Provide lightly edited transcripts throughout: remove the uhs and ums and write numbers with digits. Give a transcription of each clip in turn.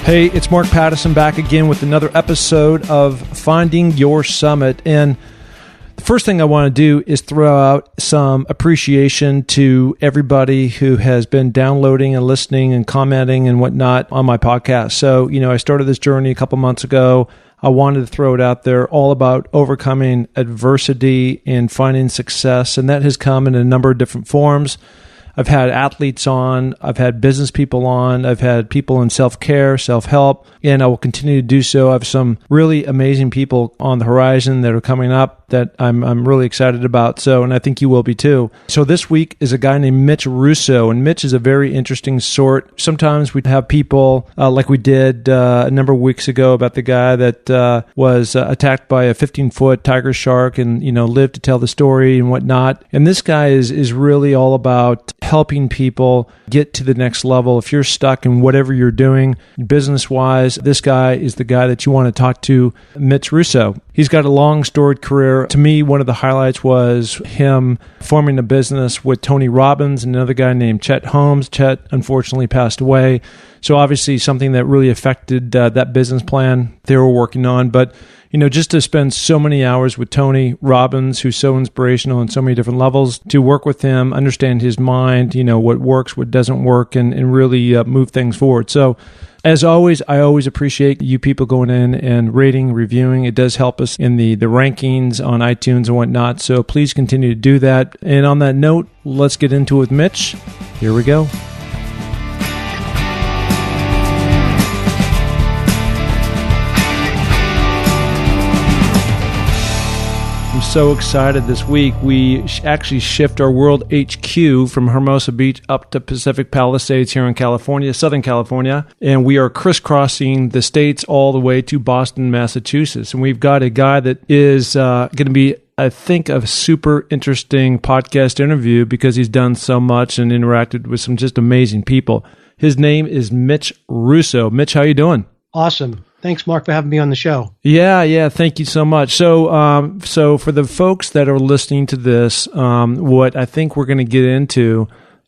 Hey, it's Mark Pattison back again with another episode of Finding Your Summit. And the first thing I want to do is throw out some appreciation to everybody who has been downloading and listening and commenting and whatnot on my podcast. So, I started this journey a couple months ago. I wanted to throw it out there, all about overcoming adversity and finding success. And that has come in a number of different forms. I've had athletes on, I've had business people on, I've had people in self-care, self-help, and I will continue to do so. I have some really amazing people on the horizon that are coming up that I'm really excited about. So, and I think you will be too. So this week is a guy named Mitch Russo, and Mitch is a very interesting sort. Sometimes we have people like we did a number of weeks ago about the guy that was attacked by a 15-foot tiger shark and, lived to tell the story and whatnot. And this guy is really all about helping people get to the next level. If you're stuck in whatever you're doing business-wise, this guy is the guy that you want to talk to, Mitch Russo. He's got a long storied career. To me, one of the highlights was him forming a business with Tony Robbins and another guy named Chet Holmes. Chet unfortunately passed away. So obviously something that really affected that business plan they were working on. But, just to spend so many hours with Tony Robbins, who's so inspirational on so many different levels, to work with him, understand his mind, what works, what doesn't work, and really move things forward. So as always, I always appreciate you people going in and rating, reviewing. It does help us in the rankings on iTunes and whatnot. So please continue to do that. And on that note, let's get into it with Mitch. Here we go. So excited this week. We actually shift our world HQ from Hermosa Beach up to Pacific Palisades here in California, Southern California, and we are crisscrossing the states all the way to Boston, Massachusetts. And we've got a guy that is going to be, I think, a super interesting podcast interview because he's done so much and interacted with some just amazing people. His name is Mitch Russo. Mitch, how you doing? Awesome. Thanks, Mark, for having me on the show. Yeah. Thank you so much. So for the folks that are listening to this, what I think we're going to get into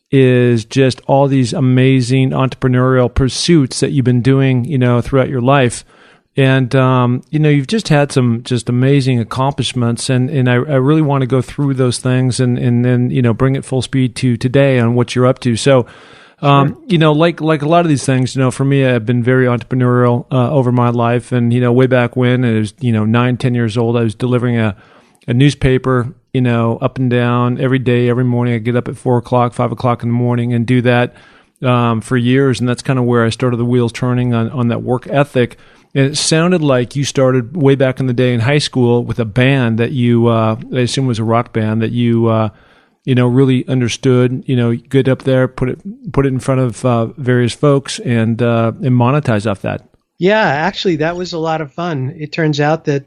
is just all these amazing entrepreneurial pursuits that you've been doing, throughout your life. And, you've just had some just amazing accomplishments. And I really want to go through those things and then, bring it full speed to today on what you're up to. So, sure. Like a lot of these things, for me, I've been very entrepreneurial over my life. And, way back when I was, 9, 10 years old, I was delivering a newspaper, up and down every day, every morning. I get up at 4 o'clock, 5 o'clock in the morning and do that for years. And that's kind of where I started the wheels turning on that work ethic. And it sounded like you started way back in the day in high school with a band that you, I assume was a rock band that you, really understood, get up there, put it in front of various folks and monetize off that. Yeah, actually, that was a lot of fun. It turns out that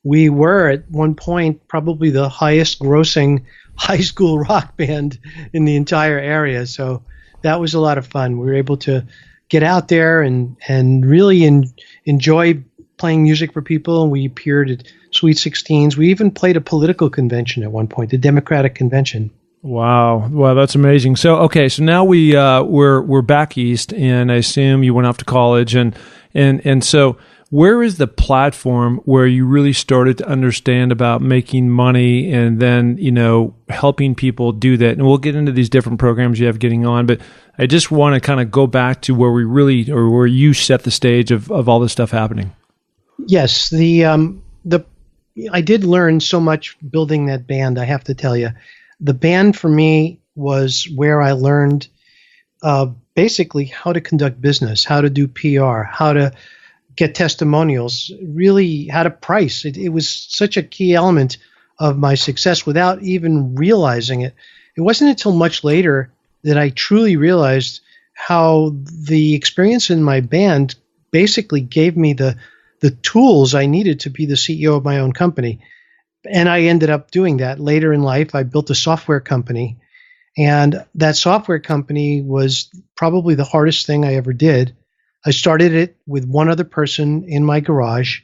we were at one point probably the highest grossing high school rock band in the entire area. So that was a lot of fun. We were able to get out there and really enjoy playing music for people. And we appeared at Sweet 16s. We even played a political convention at one point, the Democratic Convention. Wow, that's amazing. So now we're back east, and I assume you went off to college, and so where is the platform where you really started to understand about making money and then helping people do that? And we'll get into these different programs you have getting on, but I just want to kind of go back to where where you set the stage of all this stuff happening. Yes, I did learn so much building that band, I have to tell you. The band for me was where I learned basically how to conduct business, how to do PR, how to get testimonials, really how to price. It was such a key element of my success without even realizing it. It wasn't until much later that I truly realized how the experience in my band basically gave me the tools I needed to be the CEO of my own company. And I ended up doing that later in life. I built a software company, and that software company was probably the hardest thing I ever did. I started it with one other person in my garage,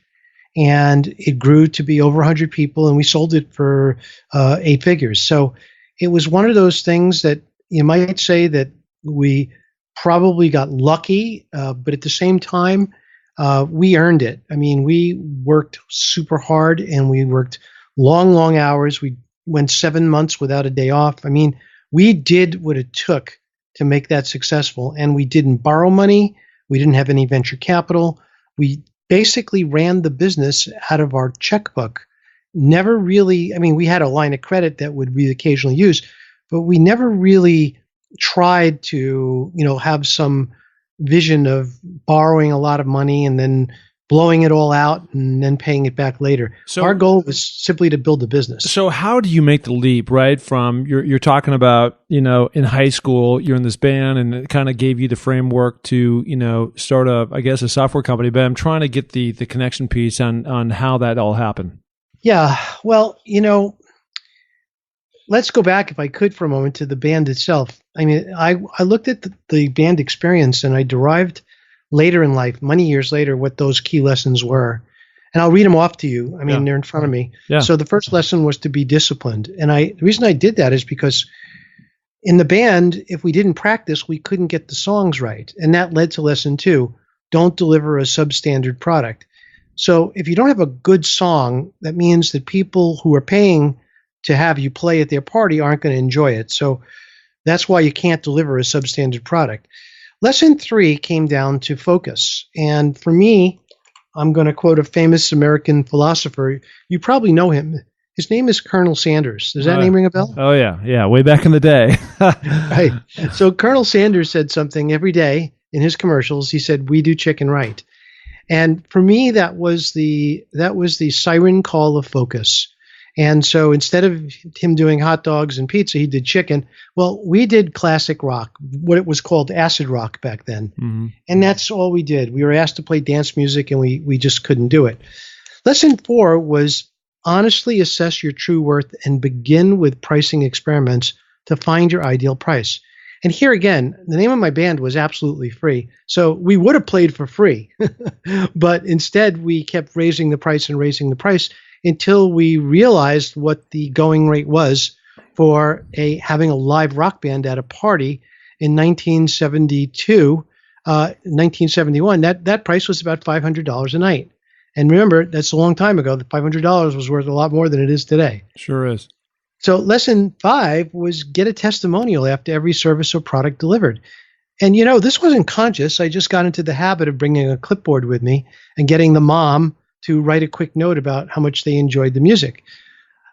and it grew to be over 100 people, and we sold it for 8 figures. So it was one of those things that you might say that we probably got lucky, but at the same time, we earned it. I mean, we worked super hard and we worked long, long hours. We went 7 months without a day off. I mean, we did what it took to make that successful, and we didn't borrow money. We didn't have any venture capital. We basically ran the business out of our checkbook. Never really, I mean, we had a line of credit that we occasionally use, but we never really tried to, have some vision of borrowing a lot of money and then blowing it all out and then paying it back later. So our goal was simply to build a business. So how do you make the leap, right? From you're talking about, in high school, you're in this band and it kind of gave you the framework to, start a software company, but I'm trying to get the connection piece on how that all happened. Yeah. Well, let's go back, if I could, for a moment to the band itself. I mean, I looked at the band experience and I derived later in life, many years later, what those key lessons were. And I'll read them off to you. I mean, they're in front of me. Yeah. So the first lesson was to be disciplined. And the reason I did that is because in the band, if we didn't practice, we couldn't get the songs right. And that led to lesson 2, don't deliver a substandard product. So if you don't have a good song, that means that people who are paying to have you play at their party aren't going to enjoy it. So that's why you can't deliver a substandard product. Lesson 3 came down to focus. And for me, I'm going to quote a famous American philosopher. You probably know him. His name is Colonel Sanders. Does that name ring a bell? Oh, yeah. Yeah, way back in the day. Right. So Colonel Sanders said something every day in his commercials. He said, "We do chicken right." And for me, that was the siren call of focus. And so instead of him doing hot dogs and pizza, he did chicken. Well, we did classic rock, what it was called acid rock back then. Mm-hmm. And that's all we did. We were asked to play dance music and we just couldn't do it. Lesson 4 was honestly assess your true worth and begin with pricing experiments to find your ideal price. And here again, the name of my band was absolutely free. So we would have played for free, but instead we kept raising the price until we realized what the going rate was for having a live rock band at a party in 1972, 1971. That price was about $500 a night. And remember, that's a long time ago. The $500 was worth a lot more than it is today. Sure is. So lesson 5 was get a testimonial after every service or product delivered. And, this wasn't conscious. I just got into the habit of bringing a clipboard with me and getting the mom to write a quick note about how much they enjoyed the music.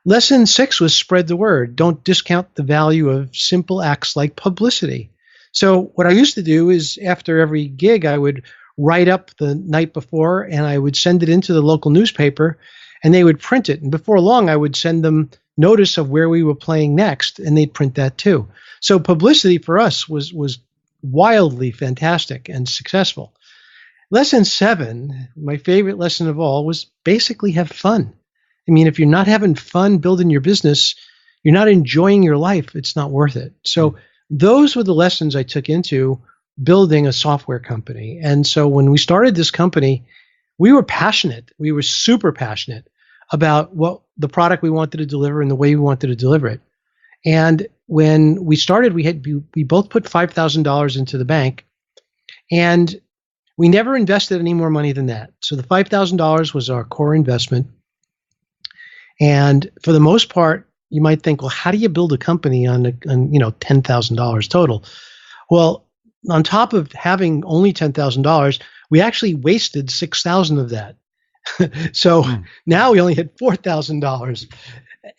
Lesson 6 was spread the word. Don't discount the value of simple acts like publicity. So what I used to do is after every gig, I would write up the night before and I would send it into the local newspaper and they would print it. And before long, I would send them notice of where we were playing next and they'd print that too. So publicity for us was wildly fantastic and successful. Lesson 7, my favorite lesson of all, was basically have fun. I mean, if you're not having fun building your business, you're not enjoying your life, it's not worth it. So those were the lessons I took into building a software company. And so when we started this company, we were passionate. We were super passionate about what the product we wanted to deliver and the way we wanted to deliver it. And when we started, we both put $5,000 into the bank, and we never invested any more money than that. So the $5,000 was our core investment. And for the most part, you might think, well, how do you build a company on $10,000 total? Well, on top of having only $10,000, we actually wasted $6,000 of that. So now we only had $4,000.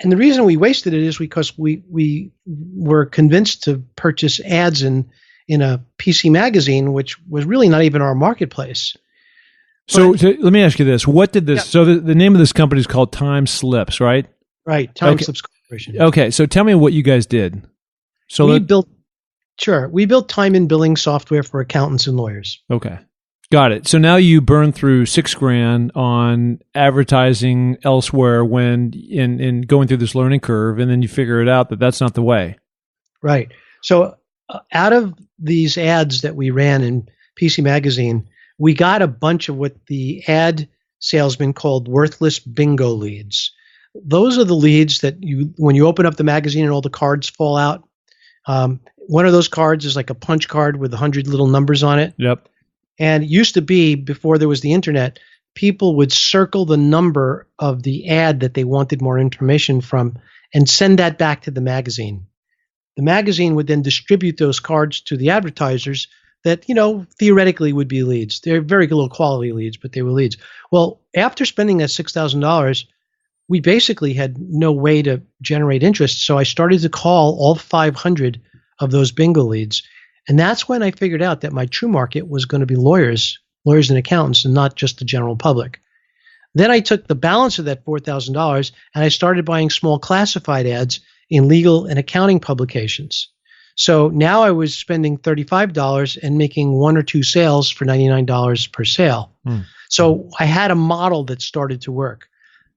And the reason we wasted it is because we were convinced to purchase ads in a PC magazine, which was really not even our marketplace. So let me ask you this. What did this, so the name of this company is called Timeslips, right? Right. Timeslips Corporation. Okay. So tell me what you guys did. So we built time and billing software for accountants and lawyers. Okay. Got it. So now you burn through $6,000 on advertising elsewhere when in going through this learning curve, and then you figure it out that that's not the way. Right. So out of these ads that we ran in PC Magazine, we got a bunch of what the ad salesman called worthless bingo leads. Those are the leads that when you open up the magazine and all the cards fall out, one of those cards is like a punch card with 100 little numbers on it. Yep. And it used to be, before there was the internet, people would circle the number of the ad that they wanted more information from and send that back to the magazine. The magazine would then distribute those cards to the advertisers that, theoretically would be leads. They're very low quality leads, but they were leads. Well, after spending that $6,000, we basically had no way to generate interest. So I started to call all 500 of those bingo leads. And that's when I figured out that my true market was going to be lawyers and accountants, and not just the general public. Then I took the balance of that $4,000 and I started buying small classified ads in legal and accounting publications. So now I was spending $35 and making one or two sales for $99 per sale. So I had a model that started to work.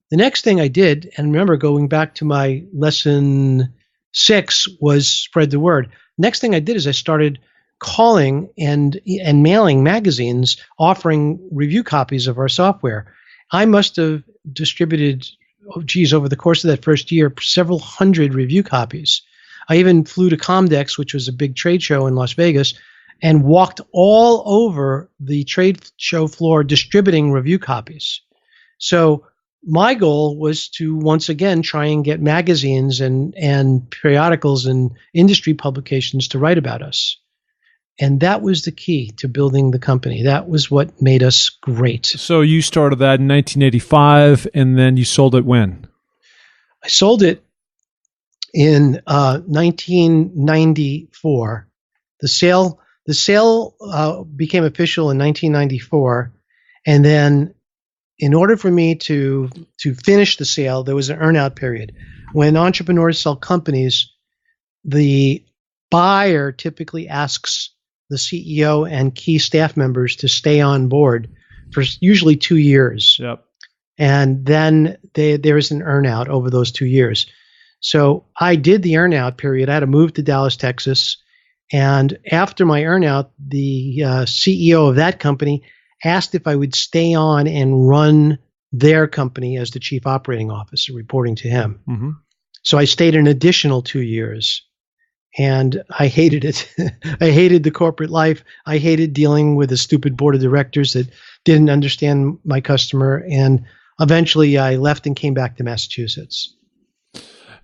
The next thing I did, and remember, going back to my lesson 6, was spread the word. Next thing I did is I started calling and mailing magazines offering review copies of our software. I must have distributed, over the course of that first year, several hundred review copies. I even flew to Comdex, which was a big trade show in Las Vegas, and walked all over the trade show floor distributing review copies. So my goal was to once again try and get magazines and periodicals and industry publications to write about us. And that was the key to building the company. That was what made us great. So you started that in 1985, and then you sold it when? I sold it in 1994. The sale became official in 1994, and then in order for me to finish the sale, there was an earn-out period. When entrepreneurs sell companies, the buyer typically asks the CEO and key staff members to stay on board for usually 2 years. Yep. And then there is an earn-out over those 2 years. So I did the earn-out period. I had to move to Dallas, Texas. And after my earn-out, the CEO of that company asked if I would stay on and run their company as the chief operating officer, reporting to him. Mm-hmm. So I stayed an additional 2 years. And I hated it. I hated the corporate life. I hated dealing with a stupid board of directors that didn't understand my customer. And eventually I left and came back to Massachusetts.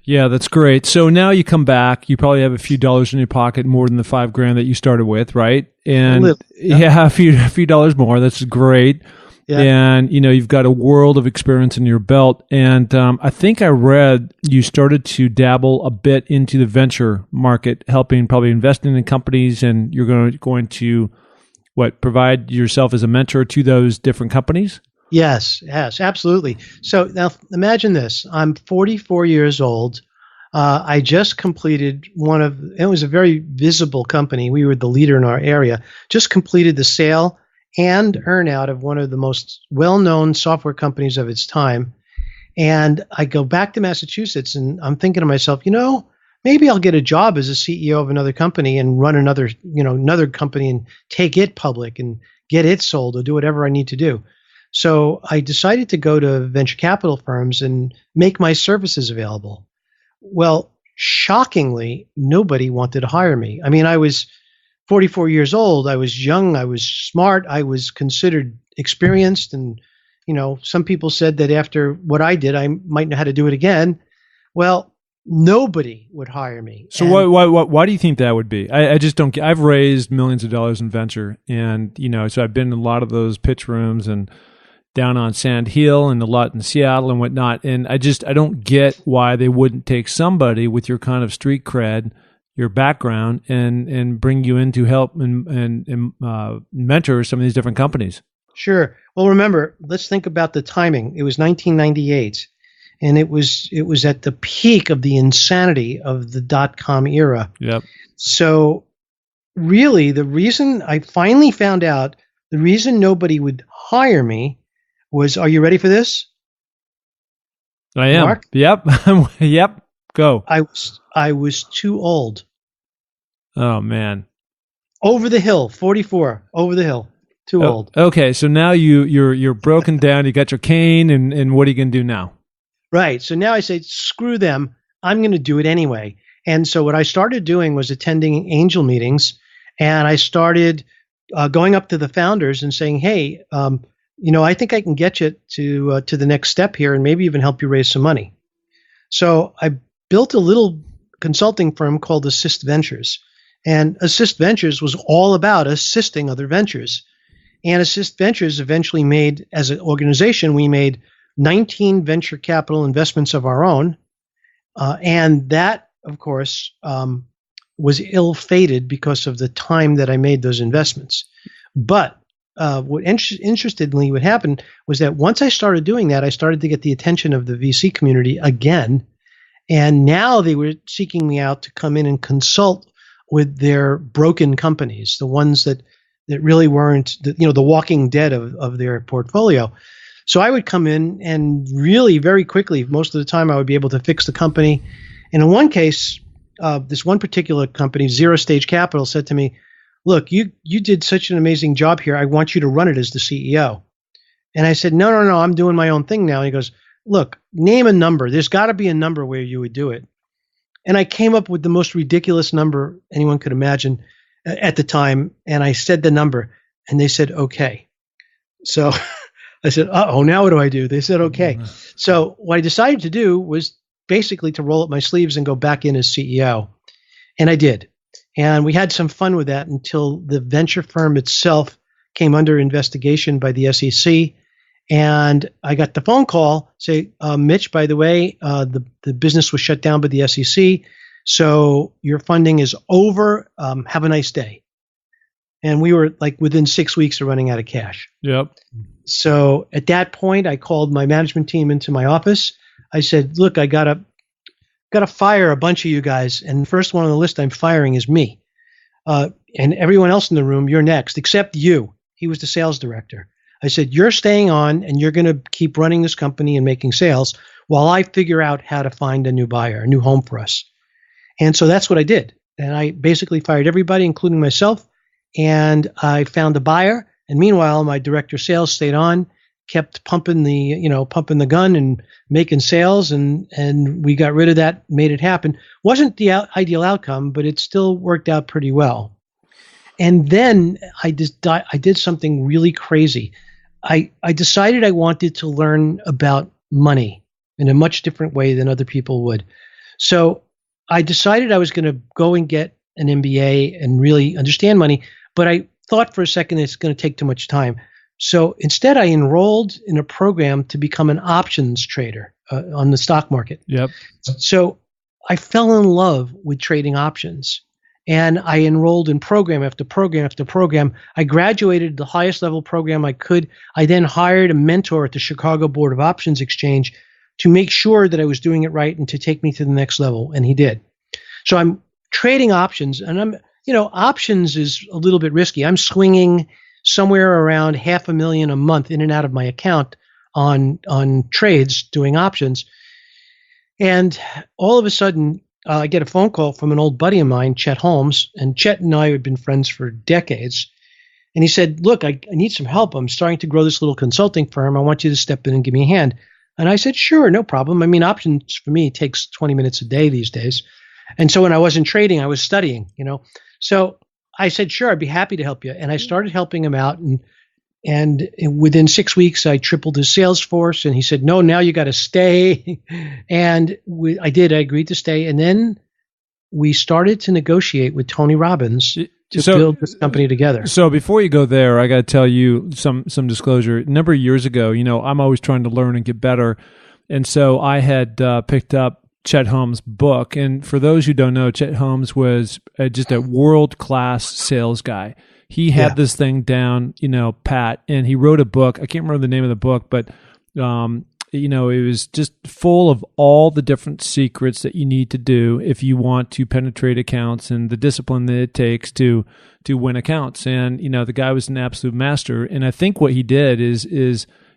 Yeah, that's great. So now you come back, you probably have a few dollars in your pocket, more than the $5,000 that you started with, right? And a few dollars more. That's great. Yeah. And, you've got a world of experience in your belt. And I think I read you started to dabble a bit into the venture market, helping probably investing in companies, and you're going to provide yourself as a mentor to those different companies? Yes, absolutely. So now imagine this. I'm 44 years old. I just completed it was a very visible company. We were the leader in our area. Just completed the sale and earn-out of one of the most well-known software companies of its time. And I go back to Massachusetts, and I'm thinking to myself, maybe I'll get a job as a CEO of another company and run another company and take it public and get it sold or do whatever I need to do. So I decided to go to venture capital firms and make my services available. Well, shockingly, nobody wanted to hire me. I mean, I was 44 years old. I was young. I was smart. I was considered experienced. And, some people said that after what I did, I might know how to do it again. Well, nobody would hire me. So why do you think that would be? I just don't get. I've raised millions of dollars in venture, and, so I've been in a lot of those pitch rooms and down on Sand Hill and a lot in Seattle and whatnot. And I don't get why they wouldn't take somebody with your kind of street cred, your background, and bring you in to help and mentor some of these different companies. Sure. Well, remember, let's think about the timing. It was 1998, and it was at the peak of the insanity of the .com era. Yep. So really, the reason I finally found out, the reason nobody would hire me was, are you ready for this? I am. Mark? Yep. Yep. Go. I was too old. Oh, man. Over the hill, 44, over the hill. Too old. Okay, so now you're broken down. You got your cane, and what are you going to do now? Right. So now I say, screw them. I'm going to do it anyway. And so what I started doing was attending angel meetings, and I started going up to the founders and saying, "Hey, I think I can get you to the next step here, and maybe even help you raise some money." So I built a little consulting firm called Assist Ventures, and Assist Ventures was all about assisting other ventures. And Assist Ventures eventually made, as an organization, we made 19 venture capital investments of our own, and that, of course, was ill-fated because of the time that I made those investments. But interestingly, what happened was that once I started doing that, I started to get the attention of the VC community again, and now they were seeking me out to come in and consult with their broken companies, the ones that really weren't, the walking dead of their portfolio. So I would come in and really very quickly, most of the time, I would be able to fix the company. And in one case, this one particular company, Zero Stage Capital, said to me, "Look, you did such an amazing job here. I want you to run it as the CEO." And I said, No, I'm doing my own thing now. And he goes, "Look, name a number. There's got to be a number where you would do it." And I came up with the most ridiculous number anyone could imagine at the time. And I said the number, and they said, "Okay." So I said, now what do I do? They said, "Okay." So what I decided to do was basically to roll up my sleeves and go back in as CEO. And I did. And we had some fun with that until the venture firm itself came under investigation by the SEC. And I got the phone call, say, "Mitch, by the way, the business was shut down by the SEC. So your funding is over. Have a nice day." And we were like within 6 weeks of running out of cash. Yep. So at that point, I called my management team into my office. I said, "Look, I gotta fire a bunch of you guys, and the first one on the list I'm firing is me. And everyone else in the room, you're next, except you." He was the sales director. I said, "You're staying on, and you're going to keep running this company and making sales while I figure out how to find a new buyer, a new home for us." And so that's what I did. And I basically fired everybody, including myself, and I found a buyer. And meanwhile, my director of sales stayed on, kept pumping the gun and making sales, and we got rid of that, made it happen. Wasn't the ideal outcome, but it still worked out pretty well. And then I did something really crazy. I decided I wanted to learn about money in a much different way than other people would. So I decided I was going to go and get an MBA and really understand money, but I thought for a second it's going to take too much time. So instead, I enrolled in a program to become an options trader on the stock market. Yep. So I fell in love with trading options, and I enrolled in program after program after program. I graduated the highest level program I could. I then hired a mentor at the Chicago Board of Options Exchange to make sure that I was doing it right and to take me to the next level, and he did. So I'm trading options, and options is a little bit risky. I'm swinging somewhere around $500,000 a month in and out of my account on trades doing options. And all of a sudden, I get a phone call from an old buddy of mine, Chet Holmes, and Chet and I had been friends for decades. And he said, "Look, I need some help. I'm starting to grow this little consulting firm. I want you to step in and give me a hand." And I said, "Sure, no problem. I mean, options for me takes 20 minutes a day these days." And so when I wasn't trading, I was studying, So I said, "Sure, I'd be happy to help you." And I started helping him out. And within 6 weeks, I tripled his sales force. And he said, "No, now you got to stay." And I did. I agreed to stay. And then we started to negotiate with Tony Robbins to build this company together. So before you go there, I got to tell you some disclosure. A number of years ago, I'm always trying to learn and get better. And so I had picked up Chet Holmes' book. And for those who don't know, Chet Holmes was just a world-class sales guy. He had this thing down, pat, and he wrote a book. I can't remember the name of the book, but, it was just full of all the different secrets that you need to do if you want to penetrate accounts and the discipline that it takes to win accounts. And, the guy was an absolute master. And I think what he did is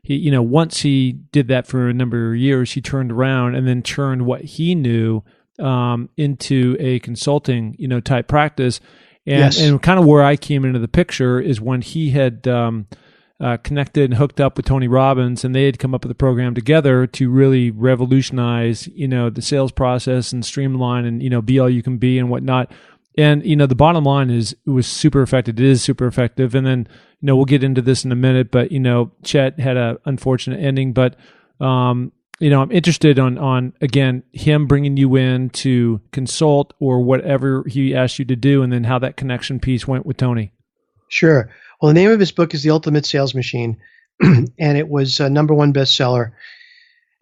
he, once he did that for a number of years, he turned around and then turned what he knew into a consulting, type practice. And kind of where I came into the picture is when he had connected and hooked up with Tony Robbins, and they had come up with a program together to really revolutionize, the sales process and streamline and, be all you can be and whatnot. And, the bottom line is it was super effective. It is super effective. And then, we'll get into this in a minute, but, Chet had an unfortunate ending, but, I'm interested on, again, him bringing you in to consult or whatever he asked you to do, and then how that connection piece went with Tony. Sure. Well, the name of his book is The Ultimate Sales Machine, and it was a #1 bestseller.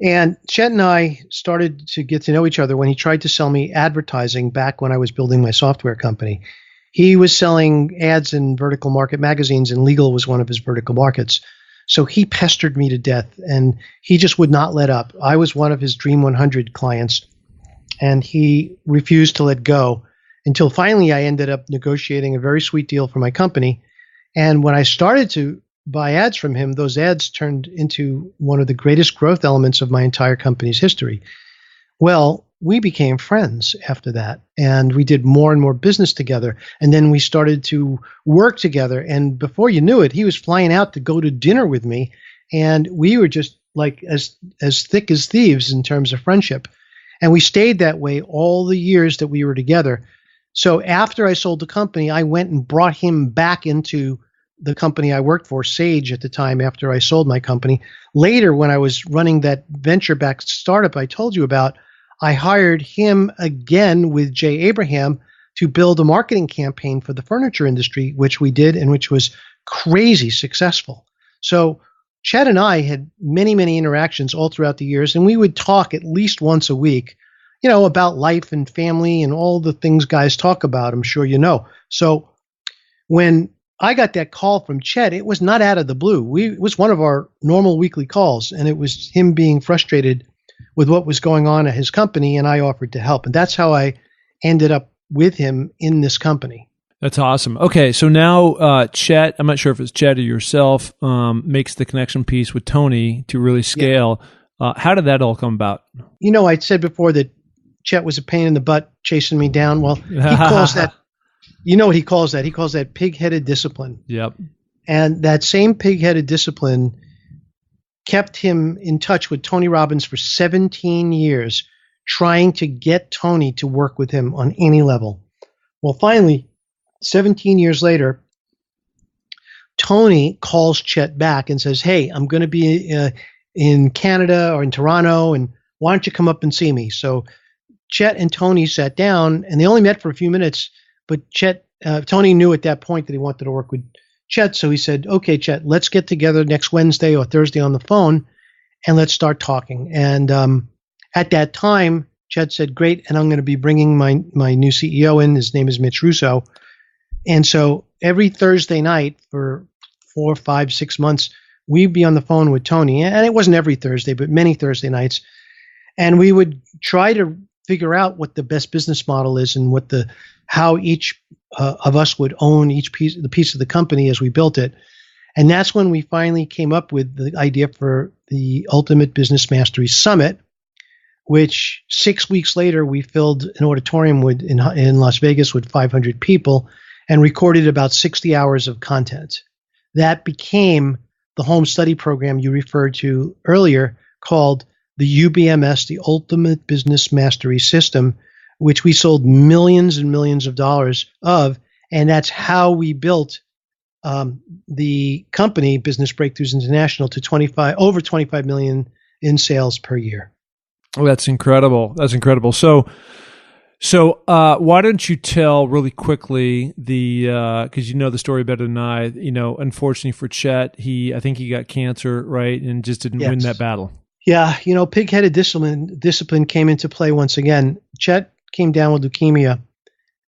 And Chet and I started to get to know each other when he tried to sell me advertising back when I was building my software company. He was selling ads in vertical market magazines, and legal was one of his vertical markets. So he pestered me to death, and he just would not let up. I was one of his Dream 100 clients, and he refused to let go until finally I ended up negotiating a very sweet deal for my company. And when I started to buy ads from him, those ads turned into one of the greatest growth elements of my entire company's history. Well, we became friends after that, and we did more and more business together. And then we started to work together. And before you knew it, he was flying out to go to dinner with me. And we were just like as thick as thieves in terms of friendship. And we stayed that way all the years that we were together. So after I sold the company, I went and brought him back into the company I worked for, Sage, at the time after I sold my company. Later, when I was running that venture-backed startup I told you about, I hired him again with Jay Abraham to build a marketing campaign for the furniture industry, which we did and which was crazy successful. So Chet and I had many, many interactions all throughout the years, and we would talk at least once a week, about life and family and all the things guys talk about, I'm sure you know. So when I got that call from Chet, it was not out of the blue. It was one of our normal weekly calls, and it was him being frustrated with what was going on at his company, and I offered to help. And that's how I ended up with him in this company. That's awesome. Okay, so now Chet, I'm not sure if it's Chet or yourself, makes the connection piece with Tony to really scale. Yeah. How did that all come about? I said before that Chet was a pain in the butt chasing me down. Well, he calls that, what he calls that? He calls that pig-headed discipline. Yep. And that same pig-headed discipline kept him in touch with Tony Robbins for 17 years, trying to get Tony to work with him on any level. Well, finally, 17 years later, Tony calls Chet back and says, "Hey, I'm going to be in Canada or in Toronto, and why don't you come up and see me?" So Chet and Tony sat down, and they only met for a few minutes, but Tony knew at that point that he wanted to work with Chet, so he said, "Okay, Chet, let's get together next Wednesday or Thursday on the phone, and let's start talking." And at that time, Chet said, "Great, and I'm going to be bringing my new CEO in. His name is Mitch Russo." And so every Thursday night for 4, 5, 6 months, we'd be on the phone with Tony, and it wasn't every Thursday, but many Thursday nights, and we would try to figure out what the best business model is and how each of us would own the piece of the company as we built it. And that's when we finally came up with the idea for the Ultimate Business Mastery Summit, which 6 weeks later we filled an auditorium in Las Vegas with 500 people and recorded about 60 hours of content. That became the home study program you referred to earlier, called the UBMS, the Ultimate Business Mastery System, which we sold millions and millions of dollars of, and that's how we built the company, Business Breakthroughs International, to over 25 million in sales per year. Oh, that's incredible. That's incredible. So why don't you tell really quickly because you know the story better than I, unfortunately for Chet, I think he got cancer, right? And just didn't win that battle. Yeah. Pig-headed discipline came into play once again. Chet came down with leukemia,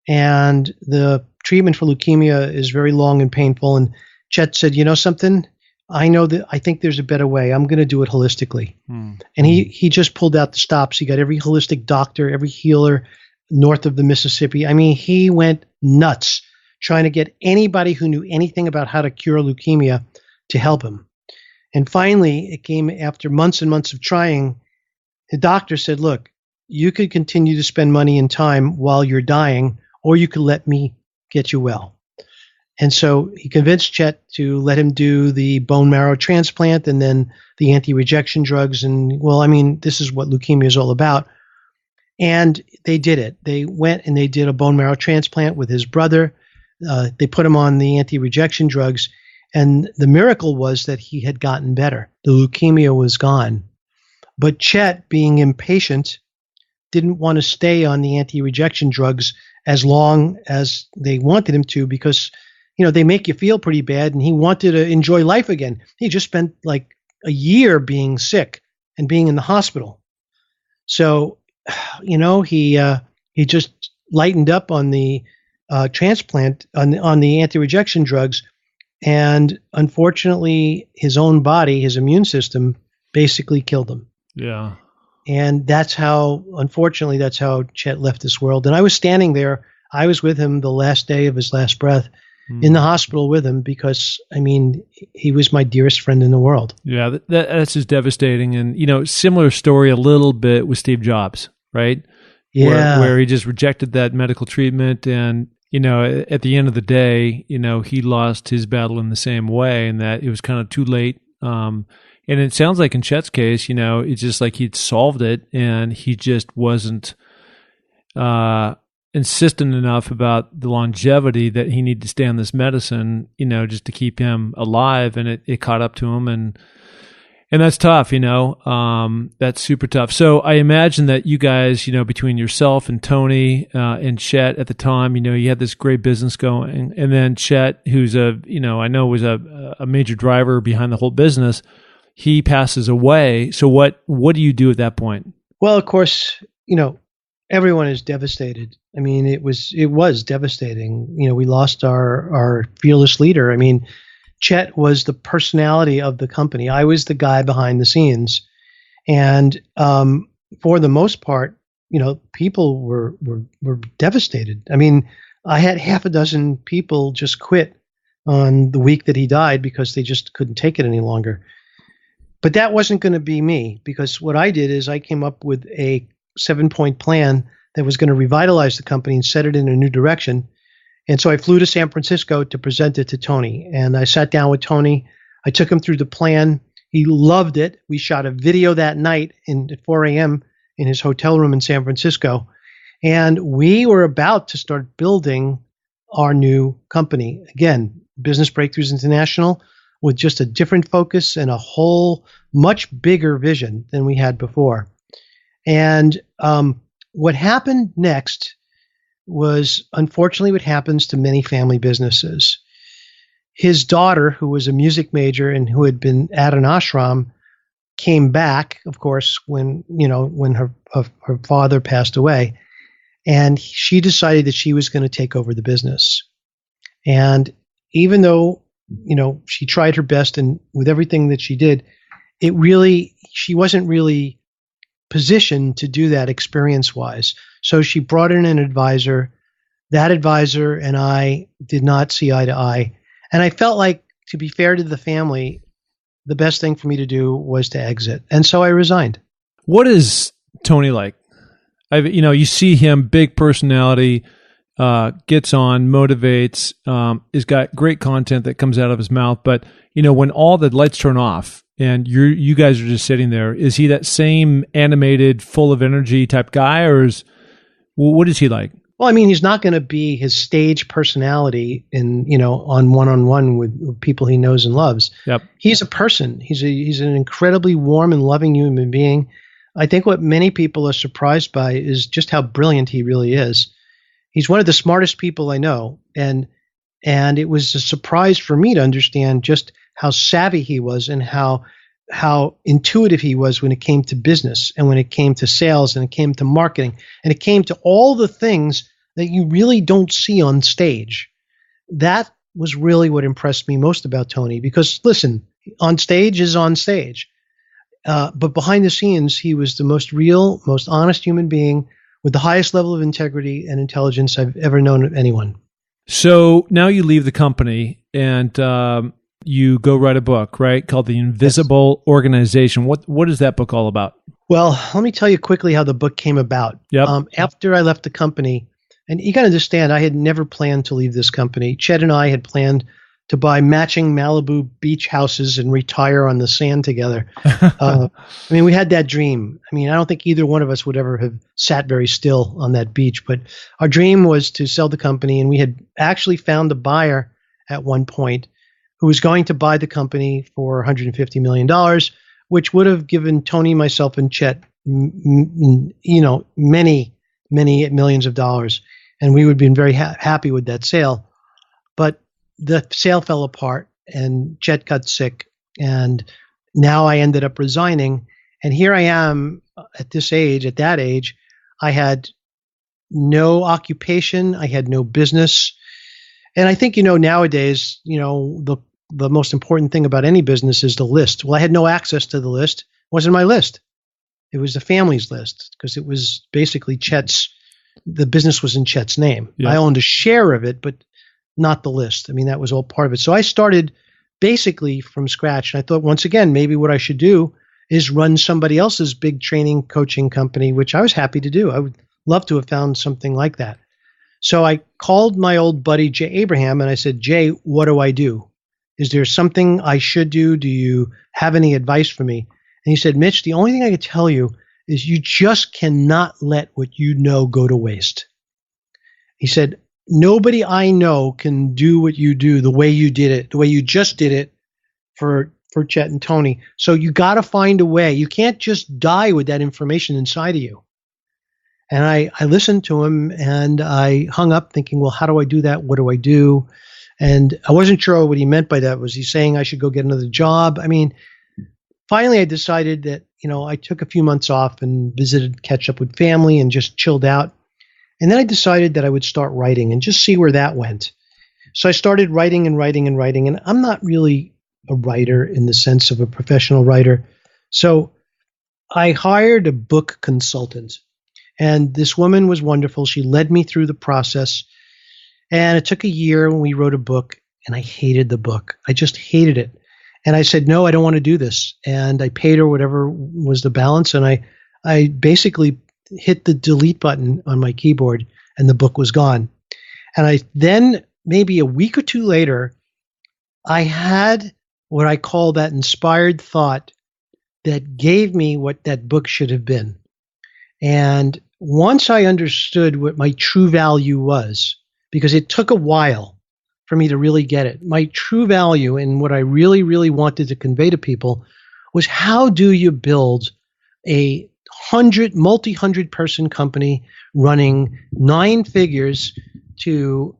and the treatment for leukemia is very long and painful. And Chet said, something? I think there's a better way. I'm going to do it holistically. And he just pulled out the stops. He got every holistic doctor, every healer north of the Mississippi. I mean, he went nuts trying to get anybody who knew anything about how to cure leukemia to help him. And finally, it came after months and months of trying. The doctor said, "Look, you could continue to spend money and time while you're dying, or you could let me get you well." And so he convinced Chet to let him do the bone marrow transplant and then the anti-rejection drugs. And well, I mean, this is what leukemia is all about. And they did it. They went and they did a bone marrow transplant with his brother. They put him on the anti-rejection drugs. And the miracle was that he had gotten better. The leukemia was gone. But Chet, being impatient, didn't want to stay on the anti-rejection drugs as long as they wanted him to because, they make you feel pretty bad, and he wanted to enjoy life again. He just spent like a year being sick and being in the hospital. So, he just lightened up on the transplant, on the anti-rejection drugs, and unfortunately, his own body, his immune system, basically killed him. Yeah. And unfortunately, that's how Chet left this world. And I was standing there. I was with him the last day of his last breath in the hospital with him because, he was my dearest friend in the world. Yeah, that's just devastating. And, similar story a little bit with Steve Jobs, right? Yeah. Where he just rejected that medical treatment. And, at the end of the day, he lost his battle in the same way, and that it was kind of too late. And it sounds like in Chet's case, it's just like he'd solved it and he just wasn't insistent enough about the longevity that he needed to stay on this medicine, just to keep him alive. And it caught up to him. And that's tough, that's super tough. So I imagine that you guys, between yourself and Tony and Chet at the time, you had this great business going. And then Chet, who's I know was a major driver behind the whole business, he passes away. So what do you do at that point? Well, of course, everyone is devastated. It was devastating. We lost our fearless leader. Chet was the personality of the company. I was the guy behind the scenes. And for the most part, people were devastated. I had half a dozen people just quit on the week that he died because they just couldn't take it any longer. But that wasn't going to be me, because what I did is I came up with a 7-point plan that was going to revitalize the company and set it in a new direction. And so I flew to San Francisco to present it to Tony. And I sat down with Tony. I took him through the plan. He loved it. We shot a video that night at 4 a.m. in his hotel room in San Francisco. And we were about to start building our new company. Again, Business Breakthroughs International, with just a different focus and a whole much bigger vision than we had before. And what happened next was, unfortunately, what happens to many family businesses. His daughter, who was a music major and who had been at an ashram, came back, of course, when her father passed away, and she decided that she was going to take over the business. And even though she tried her best, and with everything that she did, she wasn't really positioned to do that experience-wise. So she brought in an advisor. That advisor and I did not see eye to eye. And I felt like, to be fair to the family, the best thing for me to do was to exit. And so I resigned. What is Tony like? You see him, big personality, gets on, motivates, has got great content that comes out of his mouth. But, when all the lights turn off and you guys are just sitting there, is he that same animated, full of energy type guy, or what is he like? Well, he's not going to be his stage personality on one-on-one with people he knows and loves. Yep. He's a person. He's an incredibly warm and loving human being. I think what many people are surprised by is just how brilliant he really is. He's one of the smartest people I know, and it was a surprise for me to understand just how savvy he was and how intuitive he was when it came to business and when it came to sales and it came to marketing and it came to all the things that you really don't see on stage. That was really what impressed me most about Tony, because listen, on stage is on stage. But behind the scenes, he was the most real, most honest human being with the highest level of integrity and intelligence I've ever known of anyone. So now you leave the company and you go write a book, right, called The Invisible Organization. What is that book all about? Well, let me tell you quickly how the book came about. Yep. After I left the company, And you got to understand, I had never planned to leave this company. Chet and I had planned to buy matching Malibu beach houses and retire on the sand together. I mean, we had that dream. I mean, I don't think either one of us would ever have sat very still on that beach, but our dream was to sell the company, and we had actually found a buyer at one point who was going to buy the company for $150 million, which would have given Tony, myself, and Chet, many millions of dollars. And we would have been very happy with that sale. But the sale fell apart, and Chet got sick. And now I ended up resigning. And here I am at that age, I had no occupation. I had no business. And I think, nowadays, the most important thing about any business is the list. Well, I had no access to the list. It wasn't my list. It was the family's list, because it was basically the business was in Chet's name. Yeah. I owned a share of it, but not the list. I mean, that was all part of it. So I started basically from scratch. And I thought, once again, maybe what I should do is run somebody else's big training coaching company, which I was happy to do. I would love to have found something like that. So I called my old buddy, Jay Abraham, and I said, Jay, what do I do? Is there something I should do? Do you have any advice for me? And he said, Mitch, the only thing I could tell you is you just cannot let what you know go to waste. He said, nobody I know can do what you do the way you did it, the way you just did it for Chet and Tony. So you got to find a way. You can't just die with that information inside of you. And I listened to him, and I hung up thinking, well, how do I do that? What do I do? And I wasn't sure what he meant by that. Was he saying I should go get another job? I mean, finally I decided that, I took a few months off and catch up with family and just chilled out. And then I decided that I would start writing and just see where that went. So I started writing. And I'm not really a writer in the sense of a professional writer. So I hired a book consultant. And this woman was wonderful. She led me through the process. And it took a year when we wrote a book, and I hated the book. I just hated it. And I said, no, I don't want to do this. And I paid her whatever was the balance. And I basically hit the delete button on my keyboard, and the book was gone. And then maybe a week or two later, I had what I call that inspired thought that gave me what that book should have been. And once I understood what my true value was, because it took a while for me to really get it, my true value and what I really, really wanted to convey to people was, how do you build a multi-hundred person company running 9 figures to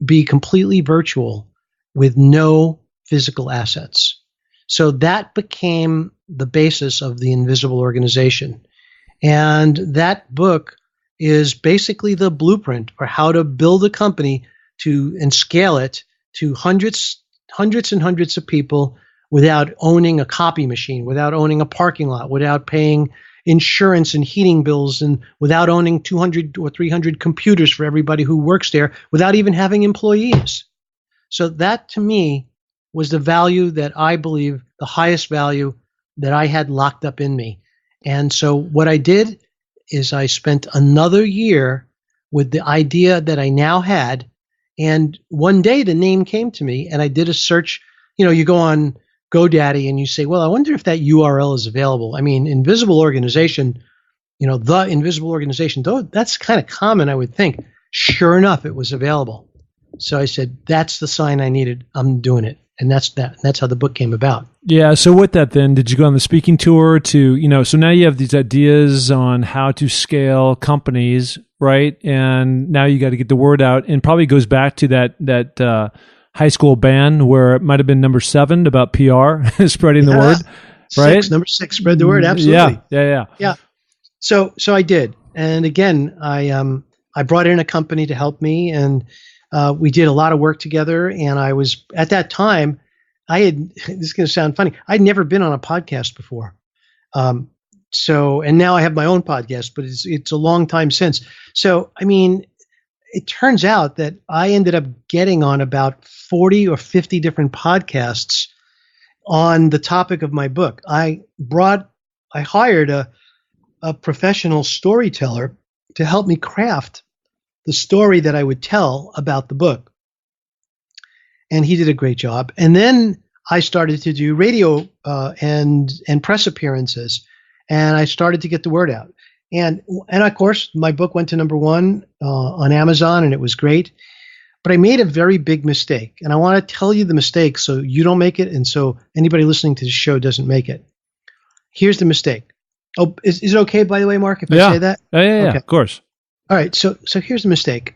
be completely virtual with no physical assets? So that became the basis of the Invisible Organization. And that book is basically the blueprint for how to build a company and scale it to hundreds and hundreds of people without owning a copy machine, without owning a parking lot, without paying insurance and heating bills, and without owning 200 or 300 computers for everybody who works there, without even having employees. So that, to me, was the value that I believe, the highest value that I had locked up in me. And so what I did is I spent another year with the idea that I now had. And one day the name came to me, and I did a search. You go on GoDaddy and you say, well, I wonder if that URL is available. I mean, Invisible Organization, the Invisible Organization, though that's kind of common, I would think. Sure enough, it was available. So I said, that's the sign I needed. I'm doing it. And that's how the book came about. Yeah. So with that, then, did you go on the speaking tour to, so now you have these ideas on how to scale companies, right? And now you got to get the word out, and probably goes back to that high school band where it might have been number 7 about PR, spreading the word, right? Number 6, spread the word. Absolutely. Yeah. So I did. And again, I brought in a company to help me, and we did a lot of work together. And I was, at that time, this is going to sound funny, I'd never been on a podcast before. And now I have my own podcast, but it's a long time since. So, I mean, it turns out that I ended up getting on about 40 or 50 different podcasts on the topic of my book. I hired a professional storyteller to help me craft the story that I would tell about the book. And he did a great job. And then I started to do radio and press appearances, and I started to get the word out. And of course, my book went to #1 on Amazon, and it was great. But I made a very big mistake, and I want to tell you the mistake so you don't make it, and so anybody listening to the show doesn't make it. Here's the mistake. Oh, is it okay, by the way, Mark, if I say that? Yeah, okay. Of course. All right, so here's the mistake.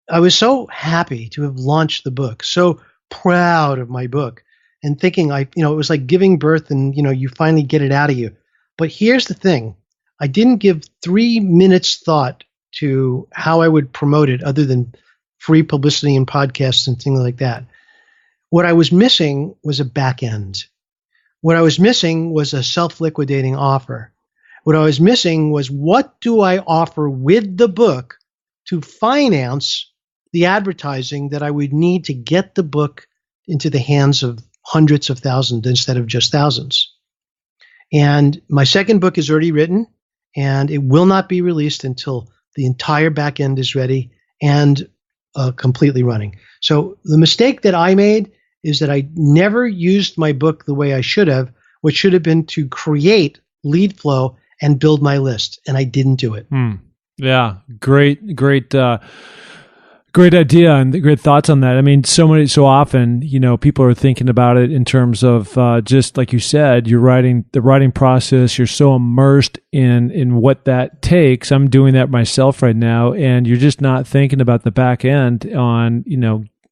I was so happy to have launched the book, so proud of my book, and thinking it was like giving birth, and you finally get it out of you. But here's the thing. I didn't give 3 minutes thought to how I would promote it other than free publicity and podcasts and things like that. What I was missing was a back end. What I was missing was a self-liquidating offer. What I was missing was, what do I offer with the book to finance the advertising that I would need to get the book into the hands of hundreds of thousands instead of just thousands. And my second book is already written, and it will not be released until the entire back end is ready and completely running. So the mistake that I made is that I never used my book the way I should have, which should have been to create lead flow and build my list, and I didn't do it. Yeah, great idea and great thoughts on that. I mean, so often, people are thinking about it in terms of just like you said, the writing process. You're so immersed in what that takes. I'm doing that myself right now, and you're just not thinking about the back end on,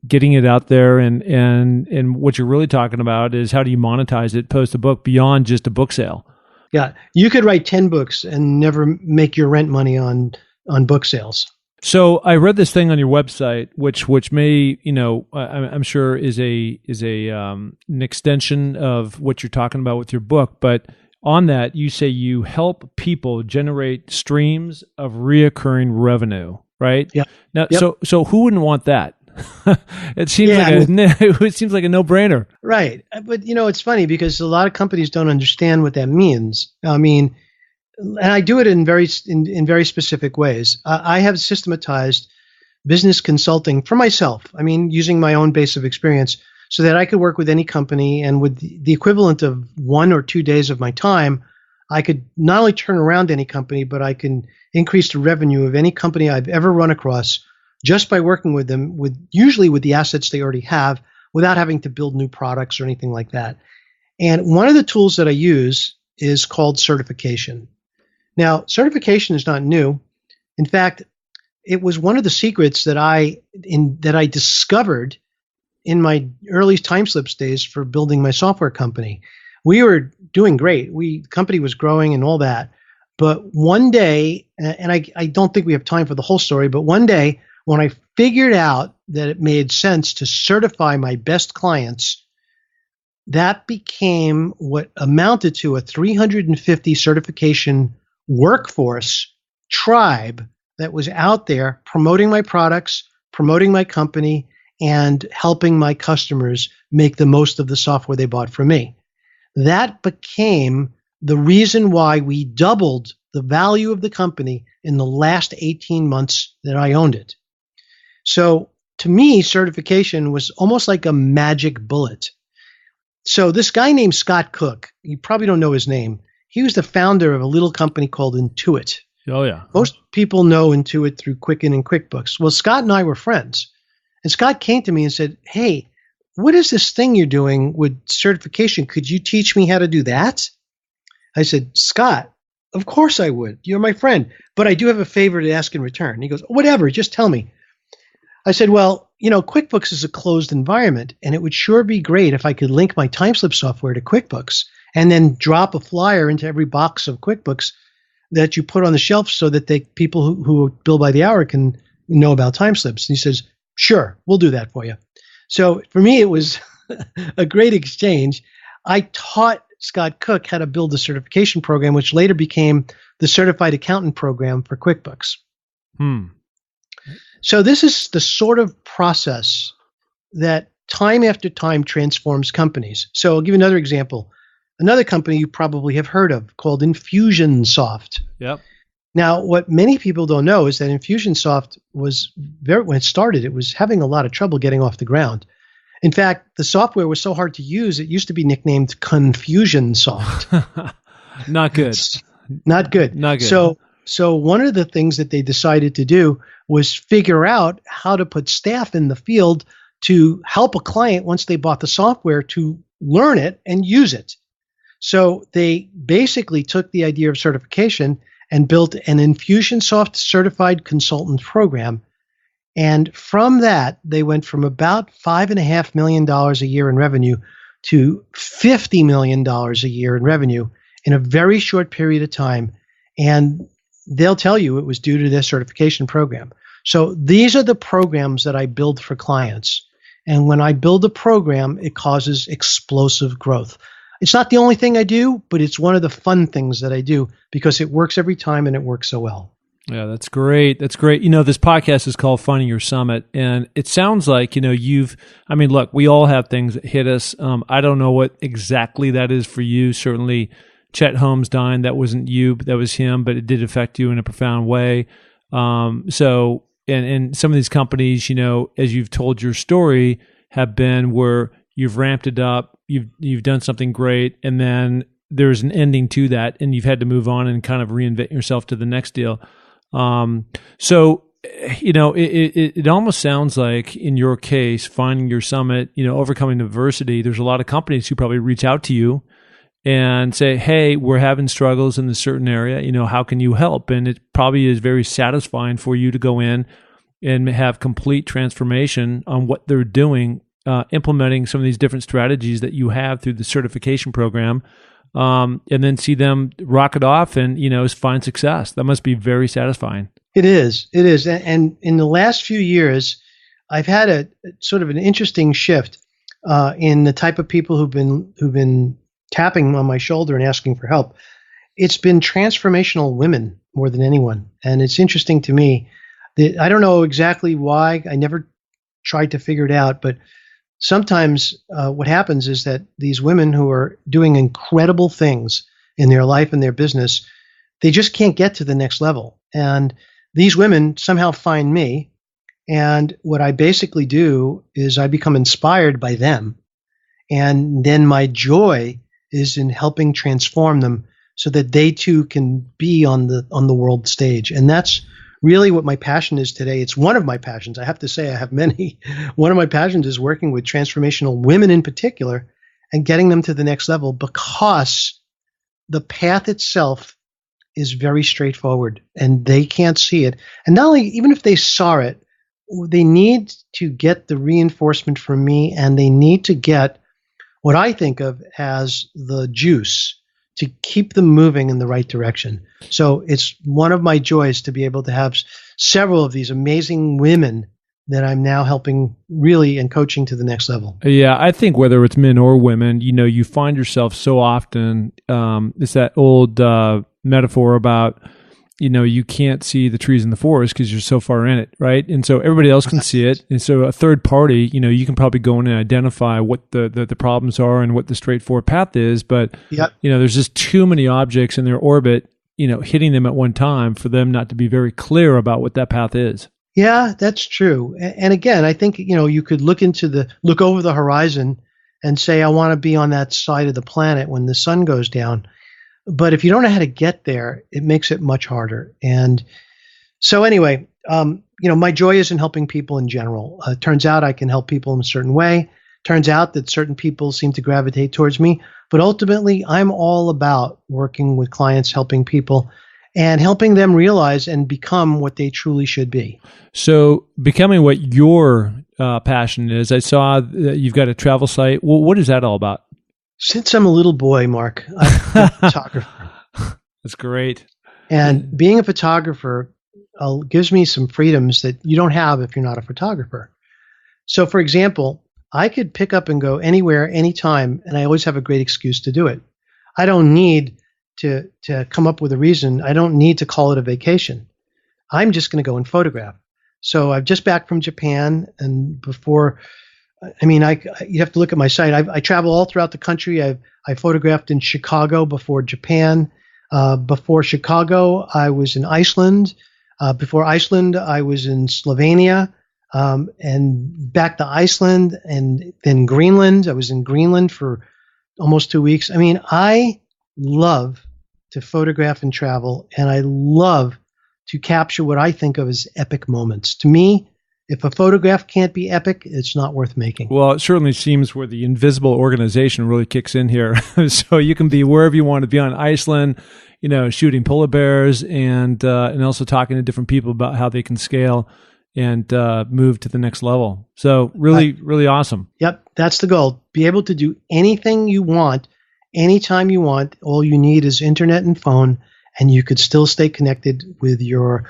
getting it out there. And what you're really talking about is, how do you monetize it post a book beyond just a book sale? Yeah, you could write 10 books and never make your rent money on book sales. So I read this thing on your website, which may, I'm sure is an extension of what you're talking about with your book. But on that, you say you help people generate streams of reoccurring revenue, right? Yeah. Now, so who wouldn't want that? It seems it seems like a no-brainer. Right. But it's funny because a lot of companies don't understand what that means. I mean, and I do it in very specific ways. I have systematized business consulting for myself. I mean, using my own base of experience, so that I could work with any company, and with the equivalent of 1 or 2 days of my time, I could not only turn around any company, but I can increase the revenue of any company I've ever run across just by working with them, usually with the assets they already have, without having to build new products or anything like that. And one of the tools that I use is called certification. Now, certification is not new. In fact, it was one of the secrets that I discovered in my early Timeslips days for building my software company. We were doing great. The company was growing and all that. But one day, and I don't think we have time for the whole story, but one day when I figured out that it made sense to certify my best clients, that became what amounted to a 350 certification workforce tribe that was out there promoting my products, promoting my company, and helping my customers make the most of the software they bought from me. That became the reason why we doubled the value of the company in the last 18 months that I owned it. So to me, certification was almost like a magic bullet. So this guy named Scott Cook, you probably don't know his name. He was the founder of a little company called Int'l. Oh, yeah. Most people know Int'l through Quicken and QuickBooks. Well, Scott and I were friends. And Scott came to me and said, "Hey, what is this thing you're doing with certification? Could you teach me how to do that?" I said, "Scott, of course I would. You're my friend. But I do have a favor to ask in return." He goes, "Whatever, just tell me." I said, "Well, QuickBooks is a closed environment, and it would sure be great if I could link my Timeslips software to QuickBooks and then drop a flyer into every box of QuickBooks that you put on the shelf so that people who bill by the hour can know about Timeslips." And he says, "Sure, we'll do that for you." So for me, it was a great exchange. I taught Scott Cook how to build a certification program, which later became the Certified Accountant program for QuickBooks. So this is the sort of process that time after time transforms companies. So I'll give you another example. Another company you probably have heard of called Infusionsoft. Yep. Now, what many people don't know is that Infusionsoft was when it started, it was having a lot of trouble getting off the ground. In fact, the software was so hard to use, it used to be nicknamed Confusionsoft. Not good. Not good. Not good. So one of the things that they decided to do was figure out how to put staff in the field to help a client once they bought the software to learn it and use it. So they basically took the idea of certification and built an Infusionsoft certified consultant program. And from that, they went from about $5.5 million a year in revenue to $50 million a year in revenue in a very short period of time. And they'll tell you it was due to their certification program. So these are the programs that I build for clients. And when I build a program, it causes explosive growth. It's not the only thing I do, but it's one of the fun things that I do because it works every time and it works so well. Yeah, that's great. That's great. This podcast is called Finding Your Summit, and it sounds like, look, we all have things that hit us. I don't know what exactly that is for you. Certainly Chet Holmes dying, that wasn't you, but that was him, but it did affect you in a profound way. And some of these companies, as you've told your story, have been where you've ramped it up, you've done something great, and then there's an ending to that, and you've had to move on and kind of reinvent yourself to the next deal. It almost sounds like in your case, finding your summit, overcoming adversity, there's a lot of companies who probably reach out to you and say, hey, we're having struggles in this certain area, how can you help? And it probably is very satisfying for you to go in and have complete transformation on what they're doing, implementing some of these different strategies that you have through the certification program. And then see them rock it off and, find success. That must be very satisfying. It is. And in the last few years, I've had a sort of an interesting shift in the type of people who've been tapping on my shoulder and asking for help. It's been transformational women more than anyone. And it's interesting to me that I don't know exactly why. I never tried to figure it out, but sometimes what happens is that these women who are doing incredible things in their life and their business, they just can't get to the next level. And these women somehow find me. And what I basically do is I become inspired by them. And then my joy is in helping transform them so that they too can be on the world stage. And that's really what my passion is today. It's one of my passions. I have to say I have many. One of my passions is working with transformational women in particular and getting them to the next level because the path itself is very straightforward and they can't see it. And not only, even if they saw it, they need to get the reinforcement from me and they need to get what I think of as the juice to keep them moving in the right direction. So it's one of my joys to be able to have several of these amazing women that I'm now helping really and coaching to the next level. Yeah, I think whether it's men or women, you find yourself so often, it's that old metaphor about, you can't see the trees in the forest because you're so far in it, right? And so everybody else can see it. And so a third party, you can probably go in and identify what the problems are and what the straightforward path is. But, there's just too many objects in their orbit, hitting them at one time for them not to be very clear about what that path is. Yeah, that's true. And again, I think, you could look over the horizon and say, I want to be on that side of the planet when the sun goes down. But if you don't know how to get there, it makes it much harder. And so anyway, my joy is in helping people in general. Turns out I can help people in a certain way. Turns out that certain people seem to gravitate towards me. But ultimately, I'm all about working with clients, helping people, and helping them realize and become what they truly should be. So becoming what your passion is, I saw that you've got a travel site. Well, what is that all about? Since I'm a little boy, Mark, I'm a photographer. That's great. And being a photographer gives me some freedoms that you don't have if you're not a photographer. So, for example, I could pick up and go anywhere, anytime, and I always have a great excuse to do it. I don't need to come up with a reason. I don't need to call it a vacation. I'm just going to go and photograph. So I'm just back from Japan, and before... you have to look at my site. I travel all throughout the country. I photographed in Chicago before Japan. Before Chicago, I was in Iceland. Before Iceland, I was in Slovenia, and back to Iceland, and then Greenland. I was in Greenland for almost 2 weeks. I mean, I love to photograph and travel, and I love to capture what I think of as epic moments. To me, if a photograph can't be epic, it's not worth making. Well, it certainly seems where the invisible organization really kicks in here. So you can be wherever you want to be on Iceland, shooting polar bears and also talking to different people about how they can scale and move to the next level. So really awesome. Yep, that's the goal. Be able to do anything you want, anytime you want. All you need is internet and phone, and you could still stay connected with your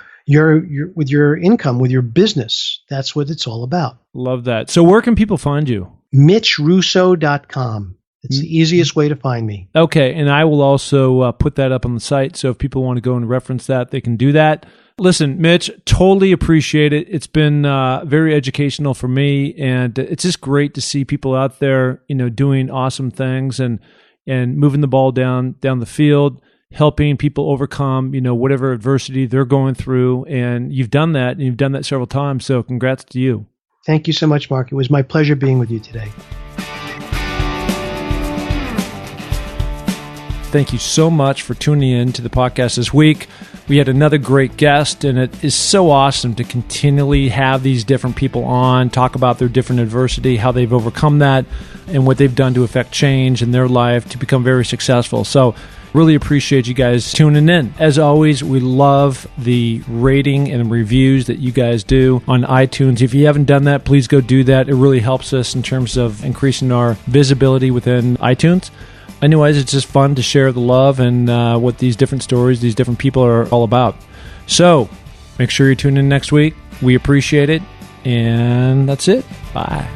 income, with your business. That's what it's all about. Love that. So where can people find you? MitchRusso.com. It's the easiest way to find me. Okay, and I will also put that up on the site, so if people want to go and reference that, they can do that. Listen, Mitch, totally appreciate it. It's been very educational for me, and it's just great to see people out there, doing awesome things and moving the ball down the field, helping people overcome, whatever adversity they're going through. And you've done that, and you've done that several times. So congrats to you. Thank you so much, Mark. It was my pleasure being with you today. Thank you so much for tuning in to the podcast this week. We had another great guest, and it is so awesome to continually have these different people on, talk about their different adversity, how they've overcome that, and what they've done to affect change in their life to become very successful. So really appreciate you guys tuning in. As always, we love the rating and reviews that you guys do on iTunes. If you haven't done that, please go do that. It really helps us in terms of increasing our visibility within iTunes. Anyways, it's just fun to share the love and what these different stories, these different people are all about. So make sure you tune in next week. We appreciate it. And that's it. Bye.